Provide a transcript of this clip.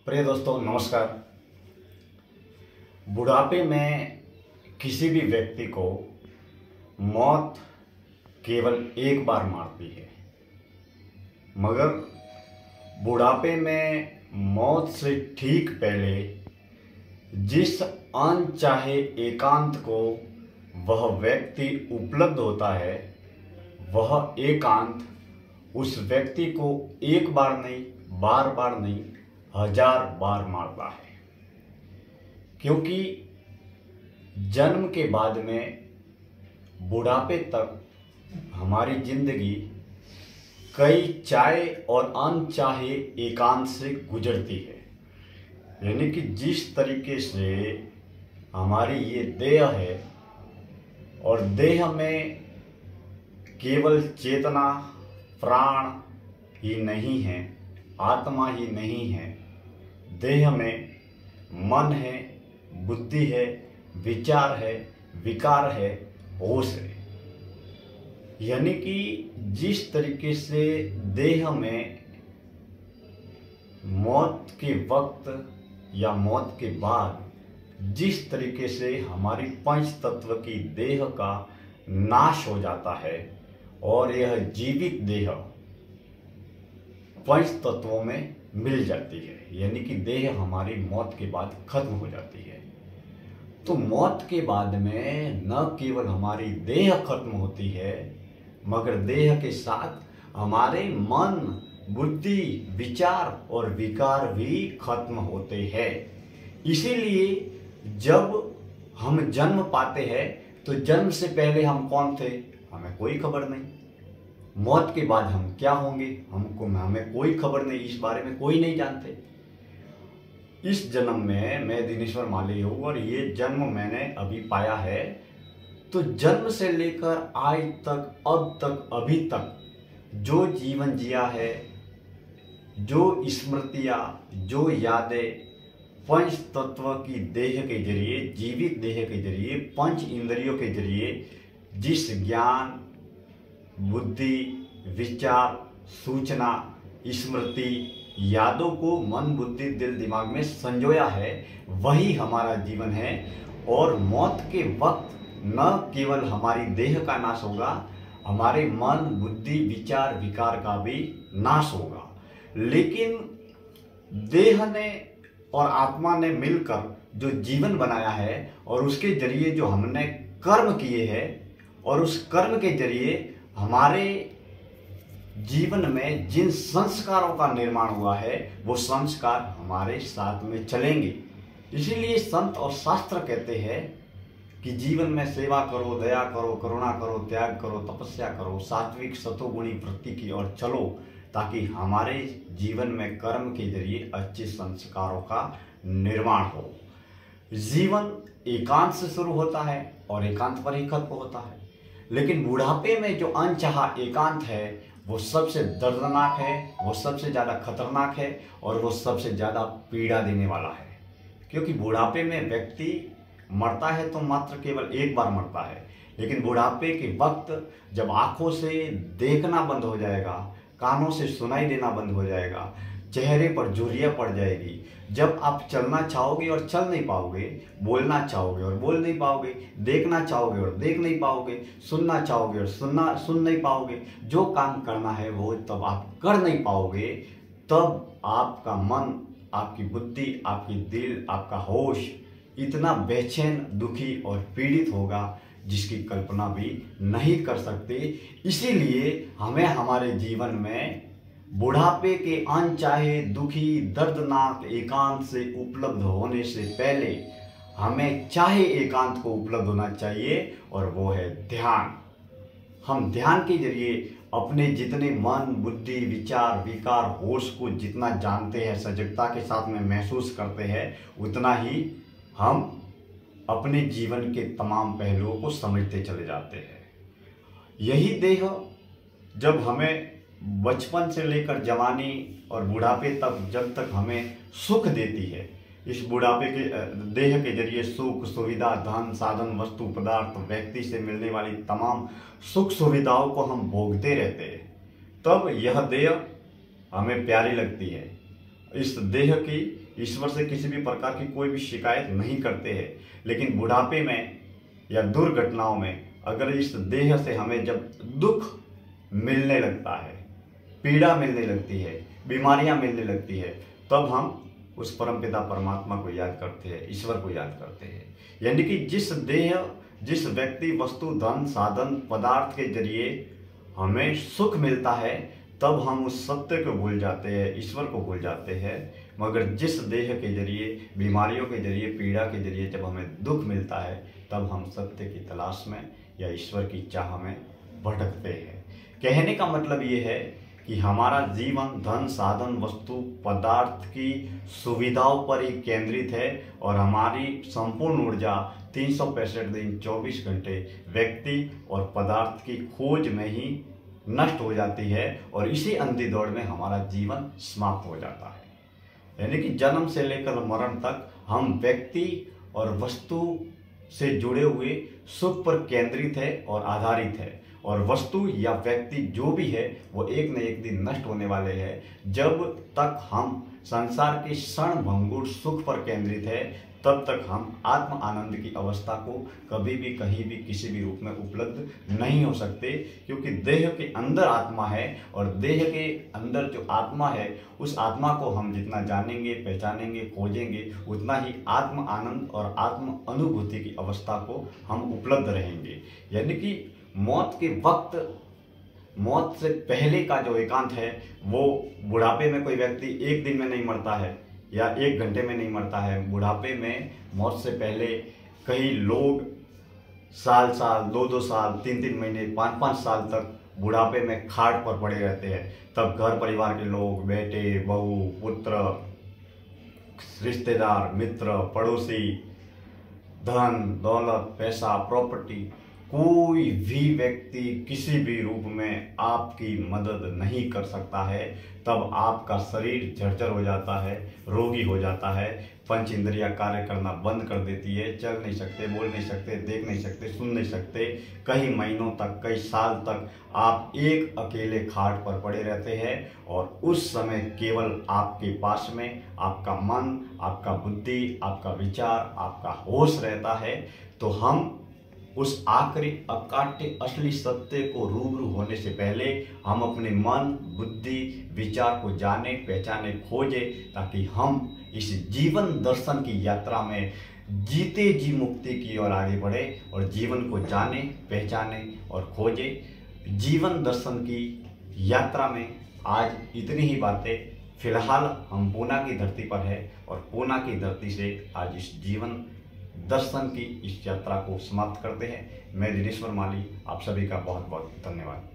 प्रिय दोस्तों नमस्कार। बुढ़ापे में किसी भी व्यक्ति को मौत केवल एक बार मारती है, मगर बुढ़ापे में मौत से ठीक पहले जिस अनचाहे एकांत को वह व्यक्ति उपलब्ध होता है, वह एकांत उस व्यक्ति को एक बार नहीं, बार बार नहीं, 1000 बार मारता है। क्योंकि जन्म के बाद में बुढ़ापे तक हमारी जिंदगी कई चाहे और अनचाहे एकांत से गुजरती है। यानी कि जिस तरीके से हमारी ये देह है और देह में केवल चेतना, प्राण ही नहीं है, आत्मा ही नहीं है, देह में मन है, बुद्धि है, विचार है, विकार है, होश है। यानी कि जिस तरीके से देह में मौत के वक्त या मौत के बाद जिस तरीके से हमारी पंच तत्व की देह का नाश हो जाता है और यह जीवित देह पंच तत्वों में मिल जाती है, यानी कि देह हमारी मौत के बाद खत्म हो जाती है। तो मौत के बाद में न केवल हमारी देह खत्म होती है, मगर देह के साथ हमारे मन, बुद्धि, विचार और विकार भी खत्म होते हैं। इसीलिए जब हम जन्म पाते हैं तो जन्म से पहले हम कौन थे, हमें कोई खबर नहीं। मौत के बाद हम क्या होंगे, हमें कोई खबर नहीं, इस बारे में कोई नहीं जानते। इस जन्म में मैं दिनेश्वर माली हूँ और ये जन्म मैंने अभी पाया है। तो जन्म से लेकर आज तक, अब तक, अभी तक जो जीवन जिया है, जो स्मृतियाँ, जो यादें पंच तत्व की देह के जरिए, जीवित देह के जरिए, पंच इंद्रियों के जरिए जिस ज्ञान, बुद्धि, विचार, सूचना, स्मृति, यादों को मन, बुद्धि, दिल, दिमाग में संजोया है, वही हमारा जीवन है। और मौत के वक्त न केवल हमारी देह का नाश होगा, हमारे मन, बुद्धि, विचार, विकार का भी नाश होगा। लेकिन देह ने और आत्मा ने मिलकर जो जीवन बनाया है और उसके जरिए जो हमने कर्म किए हैं और उस कर्म के जरिए हमारे जीवन में जिन संस्कारों का निर्माण हुआ है, वो संस्कार हमारे साथ में चलेंगे। इसीलिए संत और शास्त्र कहते हैं कि जीवन में सेवा करो, दया करो, करुणा करो, त्याग करो, तपस्या करो, सात्विक सतोगुणी वृत्ति की ओर चलो, ताकि हमारे जीवन में कर्म के जरिए अच्छे संस्कारों का निर्माण हो। जीवन एकांत से शुरू होता है और एकांत पर ही खत्म होता है। लेकिन बुढ़ापे में जो अनचाहा एकांत है वो सबसे दर्दनाक है, वो सबसे ज़्यादा खतरनाक है और वो सबसे ज़्यादा पीड़ा देने वाला है। क्योंकि बुढ़ापे में व्यक्ति मरता है तो मात्र केवल एक बार मरता है। लेकिन बुढ़ापे के वक्त जब आँखों से देखना बंद हो जाएगा, कानों से सुनाई देना बंद हो जाएगा, चेहरे पर झुर्रियाँ पड़ जाएगी, जब आप चलना चाहोगे और चल नहीं पाओगे, बोलना चाहोगे और बोल नहीं पाओगे, देखना चाहोगे और देख नहीं पाओगे, सुनना चाहोगे और सुन नहीं पाओगे, जो काम करना है वो तब आप कर नहीं पाओगे, तब आपका मन, आपकी बुद्धि, आपकी दिल, आपका होश इतना बेचैन, दुखी और पीड़ित होगा जिसकी कल्पना भी नहीं कर सकते। इसीलिए हमें हमारे जीवन में बुढ़ापे के अनचाहे, दुखी, दर्दनाक एकांत से उपलब्ध होने से पहले हमें चाहे एकांत को उपलब्ध होना चाहिए, और वो है ध्यान। हम ध्यान के जरिए अपने जितने मन, बुद्धि, विचार, विकार, होश को जितना जानते हैं, सजगता के साथ में महसूस करते हैं, उतना ही हम अपने जीवन के तमाम पहलुओं को समझते चले जाते हैं। यही देह जब हमें बचपन से लेकर जवानी और बुढ़ापे तक, जब तक हमें सुख देती है, इस बुढ़ापे के देह के जरिए सुख, सुविधा, धन, साधन, वस्तु, पदार्थ, व्यक्ति से मिलने वाली तमाम सुख सुविधाओं को हम भोगते रहते हैं, तब यह देह हमें प्यारी लगती है। इस देह की ईश्वर से किसी भी प्रकार की कोई भी शिकायत नहीं करते हैं। लेकिन बुढ़ापे में या दुर्घटनाओं में अगर इस देह से हमें जब दुख मिलने लगता है, पीड़ा मिलने लगती है, बीमारियां मिलने लगती है, तब हम उस परमपिता परमात्मा को याद करते हैं, ईश्वर को याद करते हैं। यानी कि जिस व्यक्ति, वस्तु, धन, साधन, पदार्थ के जरिए हमें सुख मिलता है, तब हम उस सत्य को भूल जाते हैं, ईश्वर को भूल जाते हैं। मगर जिस देह के जरिए, बीमारियों के जरिए, पीड़ा के जरिए जब हमें दुख मिलता है, तब हम सत्य की तलाश में या ईश्वर की चाह में भटकते हैं। कहने का मतलब ये है कि हमारा जीवन धन, साधन, वस्तु, पदार्थ की सुविधाओं पर ही केंद्रित है और हमारी संपूर्ण ऊर्जा 365 दिन 24 घंटे व्यक्ति और पदार्थ की खोज में ही नष्ट हो जाती है और इसी अंधी दौड़ में हमारा जीवन समाप्त हो जाता है। यानी कि जन्म से लेकर मरण तक हम व्यक्ति और वस्तु से जुड़े हुए सुख पर केंद्रित है और आधारित है, और वस्तु या व्यक्ति जो भी है वो एक न एक दिन नष्ट होने वाले हैं। जब तक हम संसार के क्षण भंगुर सुख पर केंद्रित है, तब तक हम आत्म आनंद की अवस्था को कभी भी, कहीं भी, किसी भी रूप में उपलब्ध नहीं हो सकते, क्योंकि देह के अंदर आत्मा है और देह के अंदर जो आत्मा है, उस आत्मा को हम जितना जानेंगे, पहचानेंगे, खोजेंगे, उतना ही आत्म आनंद और आत्म अनुभूति की अवस्था को हम उपलब्ध रहेंगे। यानी कि मौत के वक्त, मौत से पहले का जो एकांत है, वो बुढ़ापे में कोई व्यक्ति एक दिन में नहीं मरता है या एक घंटे में नहीं मरता है। बुढ़ापे में मौत से पहले कई लोग साल साल, 2-2 साल, 3-3 महीने, 5-5 साल तक बुढ़ापे में खाट पर पड़े रहते हैं। तब घर परिवार के लोग, बेटे, बहू, पुत्र, रिश्तेदार, मित्र, पड़ोसी, धन दौलत, पैसा, प्रॉपर्टी, कोई भी व्यक्ति किसी भी रूप में आपकी मदद नहीं कर सकता है। तब आपका शरीर जर्जर हो जाता है, रोगी हो जाता है, पंच इंद्रियां कार्य करना बंद कर देती है, चल नहीं सकते, बोल नहीं सकते, देख नहीं सकते, सुन नहीं सकते। कई महीनों तक, कई साल तक आप एक अकेले खाट पर पड़े रहते हैं और उस समय केवल आपके पास में आपका मन, आपका बुद्धि, आपका विचार, आपका होश रहता है। तो हम उस आखिरी अकाट्य असली सत्य को रूबरू होने से पहले हम अपने मन, बुद्धि, विचार को जाने, पहचाने, खोजे, ताकि हम इस जीवन दर्शन की यात्रा में जीते जी मुक्ति की ओर आगे बढ़े और जीवन को जाने, पहचाने और खोजे। जीवन दर्शन की यात्रा में आज इतनी ही बातें। फिलहाल हम पूना की धरती पर है और पूना की धरती से आज इस जीवन दर्शन की इस यात्रा को समाप्त करते हैं। मैं दिनेश्वर माली, आप सभी का बहुत बहुत धन्यवाद।